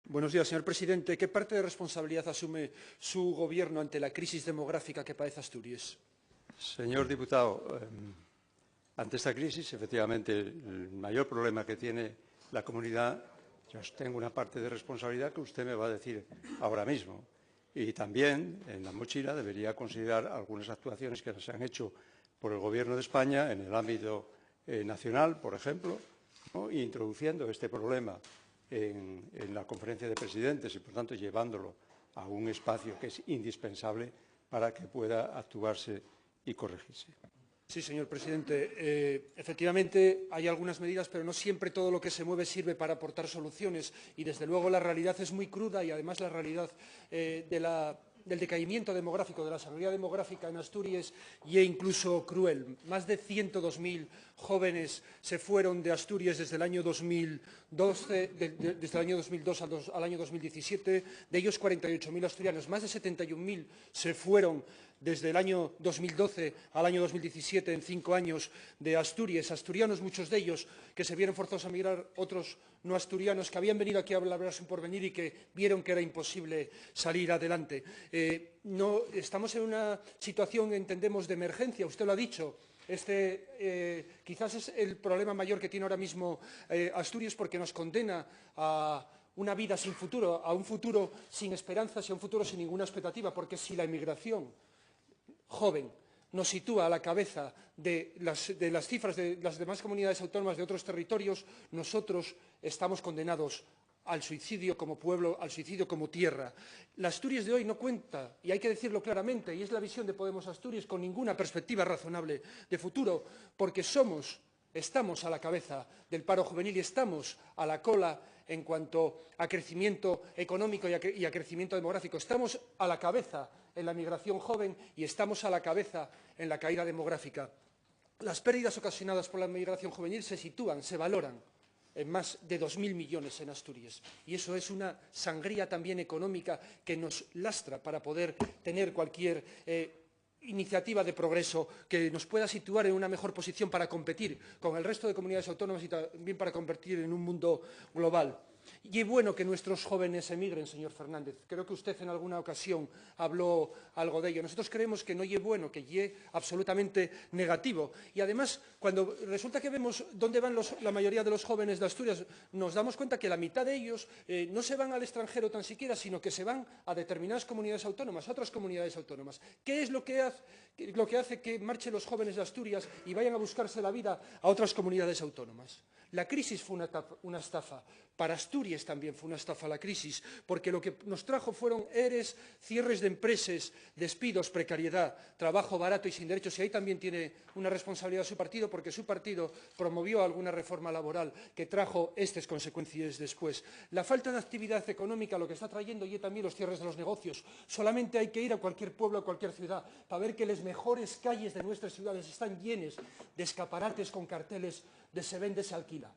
Buenos días, señor presidente. ¿Qué parte de responsabilidad asume su gobierno ante la crisis demográfica que padece Asturias? Señor diputado, ante esta crisis, efectivamente, el mayor problema que tiene la comunidad, yo tengo una parte de responsabilidad que usted me va a decir ahora mismo. Y también, en la mochila, debería considerar algunas actuaciones que se han hecho por el Gobierno de España en el ámbito nacional, por ejemplo, ¿no? Introduciendo este problema en la conferencia de presidentes y, por tanto, llevándolo a un espacio que es indispensable para que pueda actuarse y corregirse. Sí, señor presidente. Efectivamente, hay algunas medidas, pero no siempre todo lo que se mueve sirve para aportar soluciones. Y, desde luego, la realidad es muy cruda y, además, la realidad del decaimiento demográfico, de la sangría demográfica en Asturias, y es incluso cruel. Más de 102.000 jóvenes se fueron de Asturias desde el año 2012, desde el año 2002 al año 2017, de ellos 48.000 asturianos. Más de 71.000 se fueron desde el año 2012 al año 2017, en 5 años, de Asturias. Asturianos, muchos de ellos, que se vieron forzados a emigrar, otros no asturianos, que habían venido aquí a labrarse un porvenir y que vieron que era imposible salir adelante. Estamos en una situación, entendemos, de emergencia, usted lo ha dicho. Quizás es el problema mayor que tiene ahora mismo Asturias, porque nos condena a una vida sin futuro, a un futuro sin esperanzas y a un futuro sin ninguna expectativa, porque si la emigración joven nos sitúa a la cabeza de las cifras de las demás comunidades autónomas de otros territorios, nosotros estamos condenados al suicidio como pueblo, al suicidio como tierra. La Asturias de hoy no cuenta, y hay que decirlo claramente, y es la visión de Podemos Asturias, con ninguna perspectiva razonable de futuro, porque estamos a la cabeza del paro juvenil y estamos a la cola en cuanto a crecimiento económico y a crecimiento demográfico. Estamos a la cabeza en la migración joven y estamos a la cabeza en la caída demográfica. Las pérdidas ocasionadas por la migración juvenil se sitúan, se valoran en más de 2.000 millones en Asturias. Y eso es una sangría también económica que nos lastra para poder tener cualquier iniciativa de progreso que nos pueda situar en una mejor posición para competir con el resto de comunidades autónomas y también para competir en un mundo global. Y es bueno que nuestros jóvenes emigren, señor Fernández. Creo que usted en alguna ocasión habló algo de ello. Nosotros creemos que no es bueno, que es absolutamente negativo. Y, además, cuando resulta que vemos dónde van la mayoría de los jóvenes de Asturias, nos damos cuenta que la mitad de ellos no se van al extranjero tan siquiera, sino que se van a determinadas comunidades autónomas, a otras comunidades autónomas. ¿Qué es lo que hace que marchen los jóvenes de Asturias y vayan a buscarse la vida a otras comunidades autónomas? La crisis fue una estafa. Para Asturias también fue una estafa la crisis, porque lo que nos trajo fueron EREs, cierres de empresas, despidos, precariedad, trabajo barato y sin derechos. Y ahí también tiene una responsabilidad su partido, porque su partido promovió alguna reforma laboral que trajo estas consecuencias después. La falta de actividad económica lo que está trayendo y también los cierres de los negocios. Solamente hay que ir a cualquier pueblo, a cualquier ciudad, para ver que las mejores calles de nuestras ciudades están llenas de escaparates con carteles de se vende, se alquila.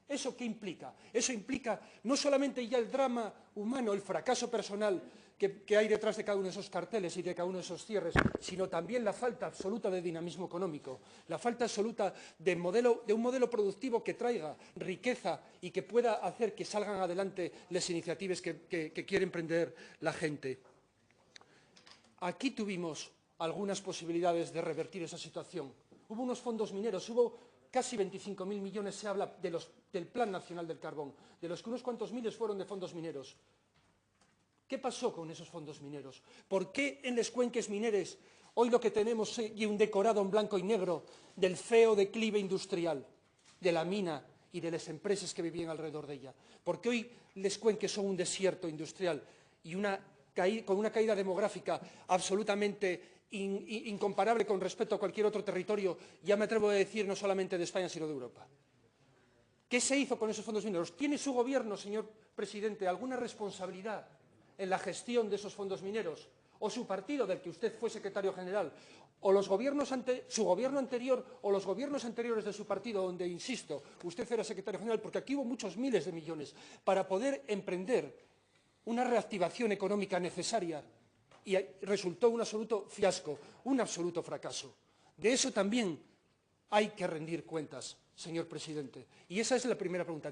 ¿Eso qué implica? Eso implica no solamente ya el drama humano, el fracaso personal que hay detrás de cada uno de esos carteles y de cada uno de esos cierres, sino también la falta absoluta de dinamismo económico, la falta absoluta de un modelo productivo que traiga riqueza y que pueda hacer que salgan adelante las iniciativas que quiere emprender la gente. Aquí tuvimos algunas posibilidades de revertir esa situación. Hubo unos fondos mineros, hubo casi 25.000 millones, se habla del Plan Nacional del Carbón, de los que unos cuantos miles fueron de fondos mineros. ¿Qué pasó con esos fondos mineros? ¿Por qué en las cuenques mineras hoy lo que tenemos es un decorado en blanco y negro del feo declive industrial, de la mina y de las empresas que vivían alrededor de ella? Porque hoy las cuenques son un desierto industrial y con una caída demográfica absolutamente incomparable con respecto a cualquier otro territorio, ya me atrevo a decir, no solamente de España, sino de Europa. ¿Qué se hizo con esos fondos mineros? ¿Tiene su gobierno, señor presidente, alguna responsabilidad en la gestión de esos fondos mineros? ¿O su partido, del que usted fue secretario general? ¿O su gobierno anterior o los gobiernos anteriores de su partido, donde, insisto, usted era secretario general? Porque aquí hubo muchos miles de millones para poder emprender una reactivación económica necesaria y resultó un absoluto fiasco, un absoluto fracaso. De eso también hay que rendir cuentas, señor presidente. Y esa es la primera pregunta.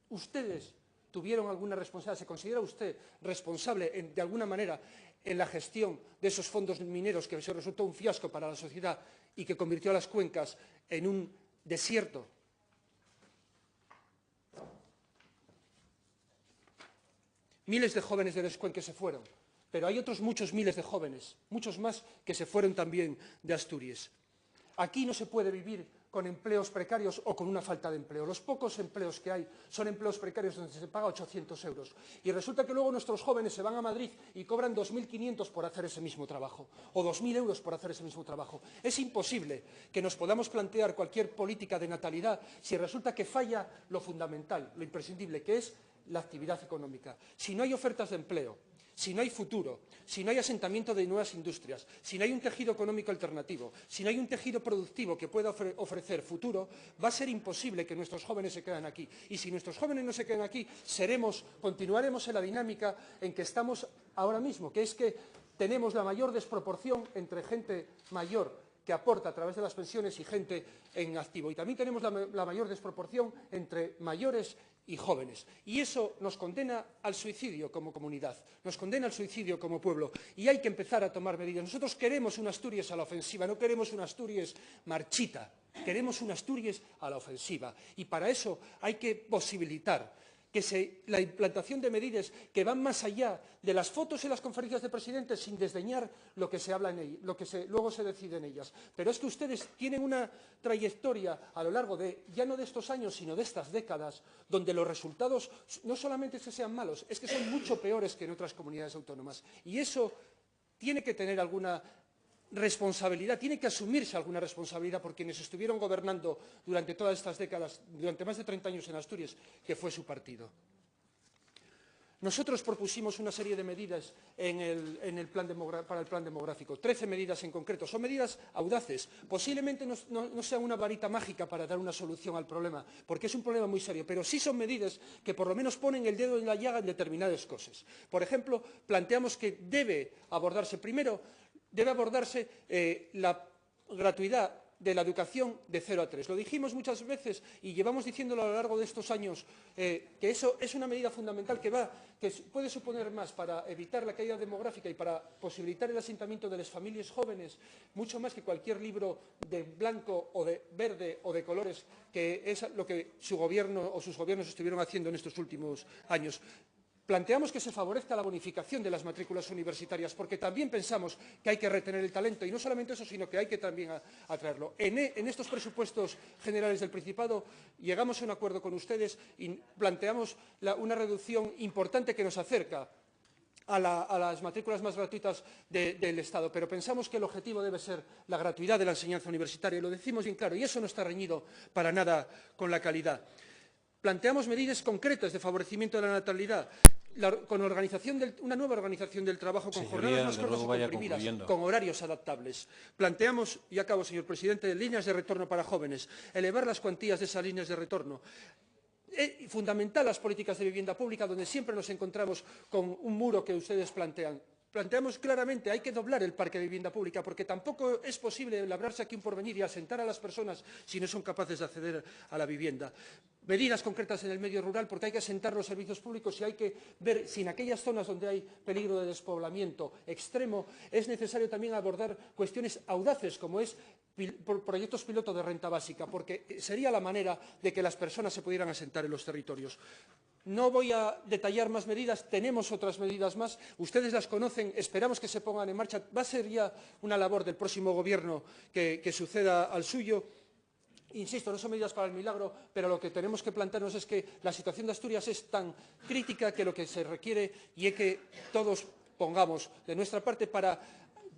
Ustedes tuvieron alguna responsabilidad? ¿Se considera usted responsable, de alguna manera, en la gestión de esos fondos mineros que se resultó un fiasco para la sociedad y que convirtió a las cuencas en un desierto? Miles de jóvenes de Descuenque se fueron, pero hay otros muchos miles de jóvenes, muchos más, que se fueron también de Asturias. Aquí no se puede vivir con empleos precarios o con una falta de empleo. Los pocos empleos que hay son empleos precarios donde se paga 800 euros. Y resulta que luego nuestros jóvenes se van a Madrid y cobran 2.500 por hacer ese mismo trabajo, o 2.000 euros por hacer ese mismo trabajo. Es imposible que nos podamos plantear cualquier política de natalidad si resulta que falla lo fundamental, lo imprescindible, que es la actividad económica. Si no hay ofertas de empleo, si no hay futuro, si no hay asentamiento de nuevas industrias, si no hay un tejido económico alternativo, si no hay un tejido productivo que pueda ofrecer futuro, va a ser imposible que nuestros jóvenes se queden aquí. Y si nuestros jóvenes no se quedan aquí, continuaremos en la dinámica en que estamos ahora mismo, que es que tenemos la mayor desproporción entre gente mayor que aporta a través de las pensiones y gente en activo. Y también tenemos la mayor desproporción entre mayores y jóvenes. Y eso nos condena al suicidio como comunidad, nos condena al suicidio como pueblo. Y hay que empezar a tomar medidas. Nosotros queremos una Asturias a la ofensiva, no queremos una Asturias marchita, queremos una Asturias a la ofensiva. Y para eso hay que posibilitar la implantación de medidas que van más allá de las fotos en las conferencias de presidentes sin desdeñar lo que se habla en ellas, lo que luego se decide en ellas. Pero es que ustedes tienen una trayectoria a lo largo de, ya no de estos años, sino de estas décadas, donde los resultados no solamente es que sean malos, es que son mucho peores que en otras comunidades autónomas. Y eso tiene que tener alguna responsabilidad, tiene que asumirse alguna responsabilidad por quienes estuvieron gobernando durante todas estas décadas, durante más de 30 años en Asturias, que fue su partido. Nosotros propusimos una serie de medidas para el plan demográfico, 13 medidas en concreto. Son medidas audaces. Posiblemente no sean una varita mágica para dar una solución al problema, porque es un problema muy serio, pero sí son medidas que por lo menos ponen el dedo en la llaga en determinadas cosas. Por ejemplo, planteamos que debe abordarse la gratuidad de la educación de 0 a 3. Lo dijimos muchas veces y llevamos diciéndolo a lo largo de estos años, que eso es una medida fundamental que puede suponer más para evitar la caída demográfica y para posibilitar el asentamiento de las familias jóvenes, mucho más que cualquier libro de blanco o de verde o de colores, que es lo que su gobierno o sus gobiernos estuvieron haciendo en estos últimos años. Planteamos que se favorezca la bonificación de las matrículas universitarias, porque también pensamos que hay que retener el talento, y no solamente eso, sino que hay que también atraerlo. En estos presupuestos generales del Principado llegamos a un acuerdo con ustedes y planteamos una reducción importante que nos acerca a las matrículas más gratuitas del Estado, pero pensamos que el objetivo debe ser la gratuidad de la enseñanza universitaria, y lo decimos bien claro, y eso no está reñido para nada con la calidad. Planteamos medidas concretas de favorecimiento de la natalidad, con una nueva organización del trabajo, con jornadas más cortas y comprimidas, con horarios adaptables. Planteamos, y acabo, señor presidente, líneas de retorno para jóvenes, elevar las cuantías de esas líneas de retorno. Fundamental las políticas de vivienda pública, donde siempre nos encontramos con un muro que ustedes plantean. Planteamos claramente, hay que doblar el parque de vivienda pública, porque tampoco es posible labrarse aquí un porvenir y asentar a las personas si no son capaces de acceder a la vivienda. Medidas concretas en el medio rural, porque hay que asentar los servicios públicos y hay que ver si en aquellas zonas donde hay peligro de despoblamiento extremo es necesario también abordar cuestiones audaces, como es proyectos piloto de renta básica, porque sería la manera de que las personas se pudieran asentar en los territorios. No voy a detallar más medidas, tenemos otras medidas más, ustedes las conocen, esperamos que se pongan en marcha. Va a ser ya una labor del próximo Gobierno que suceda al suyo. Insisto, no son medidas para el milagro, pero lo que tenemos que plantearnos es que la situación de Asturias es tan crítica que lo que se requiere y es que todos pongamos de nuestra parte para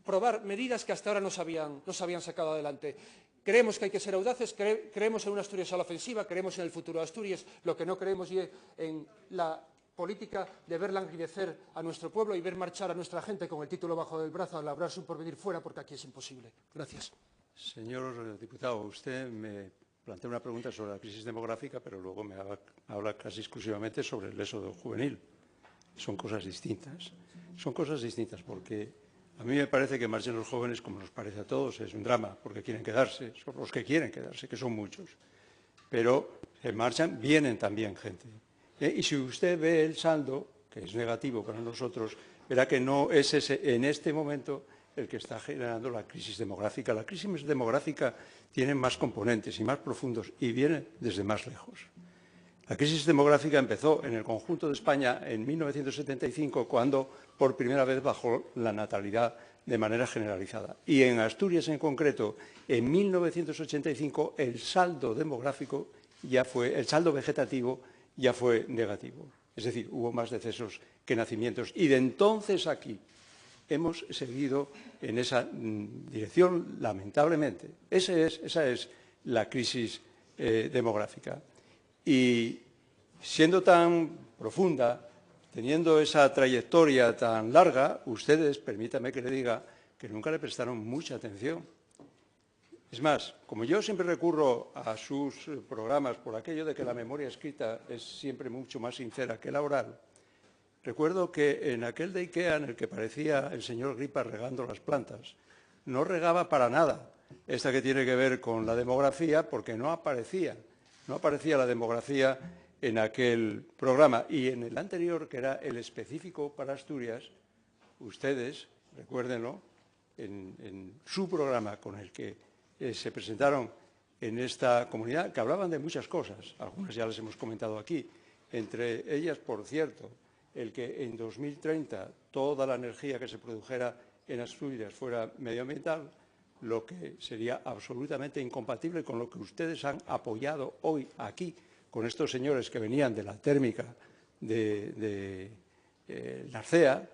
probar medidas que hasta ahora no se habían sacado adelante. Creemos que hay que ser audaces, creemos en una Asturias a la ofensiva, creemos en el futuro de Asturias. Lo que no creemos es en la política de ver languidecer a nuestro pueblo y ver marchar a nuestra gente con el título bajo del brazo a labrarse un porvenir fuera, porque aquí es imposible. Gracias. Señor diputado, usted me plantea una pregunta sobre la crisis demográfica, pero luego me habla casi exclusivamente sobre el éxodo juvenil. Son cosas distintas. Son cosas distintas porque a mí me parece que marchen los jóvenes, como nos parece a todos, es un drama, porque quieren quedarse, son los que quieren quedarse, que son muchos. Pero marchan, vienen también gente. Y si usted ve el saldo, que es negativo para nosotros, verá que no es ese en este momento el que está generando la crisis demográfica. La crisis demográfica tiene más componentes y más profundos y viene desde más lejos. La crisis demográfica empezó en el conjunto de España en 1975, cuando por primera vez bajó la natalidad de manera generalizada. Y en Asturias en concreto, en 1985, el saldo demográfico el saldo vegetativo ya fue negativo. Es decir, hubo más decesos que nacimientos. Y de entonces aquí hemos seguido en esa dirección, lamentablemente. Esa es la crisis demográfica. Y siendo tan profunda, teniendo esa trayectoria tan larga, ustedes, permítame que le diga, que nunca le prestaron mucha atención. Es más, como yo siempre recurro a sus programas por aquello de que la memoria escrita es siempre mucho más sincera que la oral, recuerdo que en aquel de IKEA en el que parecía el señor Gripa regando las plantas, no regaba para nada esta que tiene que ver con la demografía, porque no aparecía la demografía en aquel programa. Y en el anterior, que era el específico para Asturias, ustedes, recuérdenlo, en su programa con el que se presentaron en esta comunidad, que hablaban de muchas cosas, algunas ya las hemos comentado aquí, entre ellas, por cierto, el que en 2030 toda la energía que se produjera en Asturias fuera medioambiental, lo que sería absolutamente incompatible con lo que ustedes han apoyado hoy aquí, con estos señores que venían de la térmica de la Arcea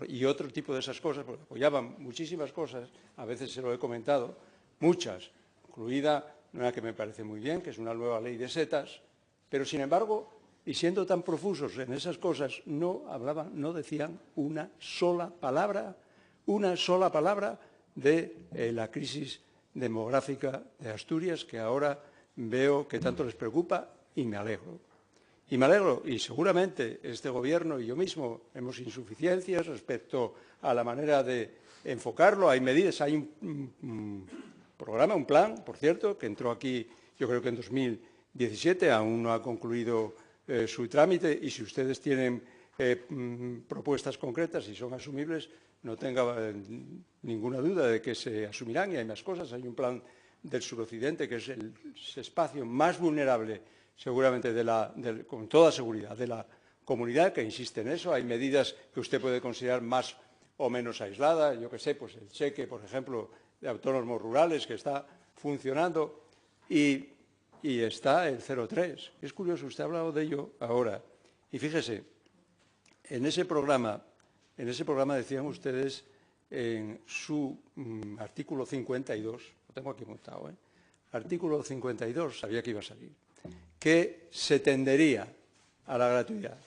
y otro tipo de esas cosas, porque apoyaban muchísimas cosas, a veces se lo he comentado, muchas, incluida una que me parece muy bien, que es una nueva ley de setas, pero sin embargo, y siendo tan profusos en esas cosas, no decían una sola palabra de la crisis demográfica de Asturias, que ahora veo que tanto les preocupa, y me alegro. Y me alegro, y seguramente este Gobierno y yo mismo hemos insuficiencias respecto a la manera de enfocarlo. Hay medidas, hay un programa, un plan, por cierto, que entró aquí yo creo que en 2017, aún no ha concluido su trámite, y si ustedes tienen propuestas concretas y son asumibles, no tenga ninguna duda de que se asumirán, y hay más cosas. Hay un plan del suroccidente, que es el espacio más vulnerable, seguramente, con toda seguridad, de la comunidad, que insiste en eso. Hay medidas que usted puede considerar más o menos aisladas, yo qué sé, pues el cheque, por ejemplo, de autónomos rurales, que está funcionando, y está el 0,3. Es curioso, usted ha hablado de ello ahora. Y fíjese, en ese programa decían ustedes en su artículo 52, lo tengo aquí montado, artículo 52, sabía que iba a salir, que se tendería a la gratuidad.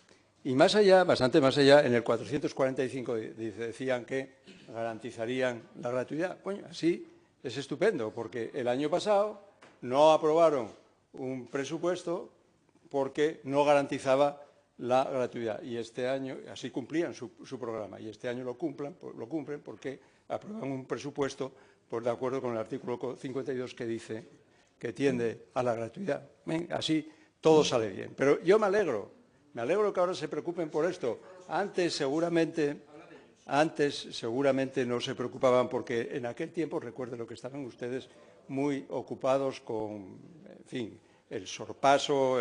Y más allá, bastante más allá, en el 445 decían que garantizarían la gratuidad. Coño, así es estupendo, porque el año pasado no aprobaron un presupuesto porque no garantizaba la gratuidad, y este año así cumplían su programa, y este año lo cumplen porque aprueban un presupuesto de acuerdo con el artículo 52, que dice que tiende a la gratuidad. Así todo sale bien. Pero yo me alegro que ahora se preocupen por esto. Antes seguramente no se preocupaban, porque en aquel tiempo, recuerden lo que estaban ustedes muy ocupados con, en fin, el sorpaso,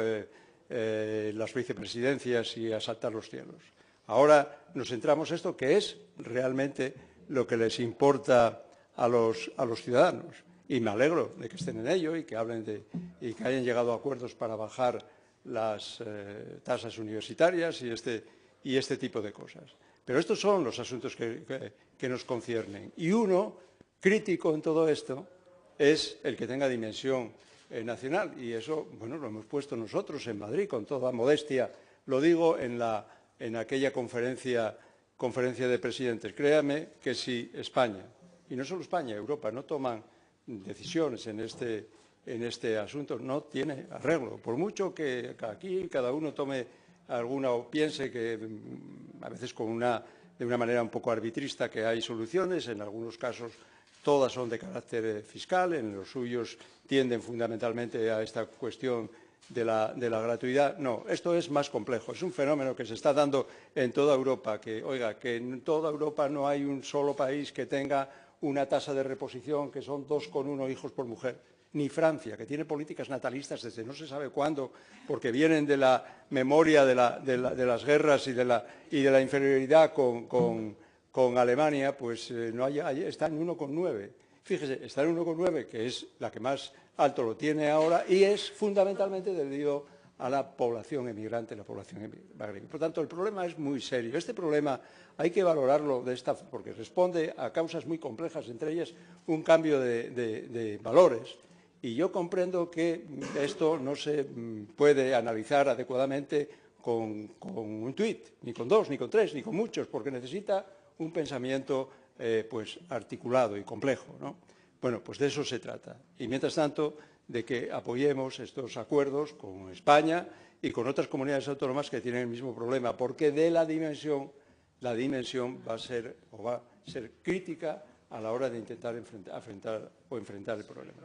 las vicepresidencias y asaltar los cielos. Ahora nos centramos en esto, que es realmente lo que les importa a los ciudadanos. Y me alegro de que estén en ello y que hablen y que hayan llegado a acuerdos para bajar las tasas universitarias y este tipo de cosas. Pero estos son los asuntos que nos conciernen. Y uno crítico en todo esto es el que tenga dimensión nacional. Y eso, bueno, lo hemos puesto nosotros en Madrid, con toda modestia. Lo digo en aquella conferencia de presidentes. Créame que si España, y no solo España, Europa, no toman decisiones en este asunto, no tiene arreglo. Por mucho que aquí cada uno tome alguna o piense que, a veces de una manera un poco arbitrista, que hay soluciones, en algunos casos todas son de carácter fiscal, en los suyos tienden fundamentalmente a esta cuestión de la gratuidad. No, esto es más complejo. Es un fenómeno que se está dando en toda Europa, que en toda Europa no hay un solo país que tenga una tasa de reposición que son 2,1 hijos por mujer. Ni Francia, que tiene políticas natalistas desde no se sabe cuándo, porque vienen de la memoria de las guerras y de la inferioridad con Alemania, pues está en 1,9. Fíjese, está en 1,9, que es la que más alto lo tiene ahora, y es fundamentalmente debido a la población emigrante, la población magrebí. Por tanto, el problema es muy serio. Este problema hay que valorarlo porque responde a causas muy complejas, entre ellas un cambio de valores. Y yo comprendo que esto no se puede analizar adecuadamente con un tuit, ni con 2, ni con 3, ni con muchos, porque necesita un pensamiento pues articulado y complejo, ¿no? Bueno, pues de eso se trata. Y mientras tanto, de que apoyemos estos acuerdos con España y con otras comunidades autónomas que tienen el mismo problema, porque de la dimensión va a ser crítica a la hora de intentar enfrentar el problema.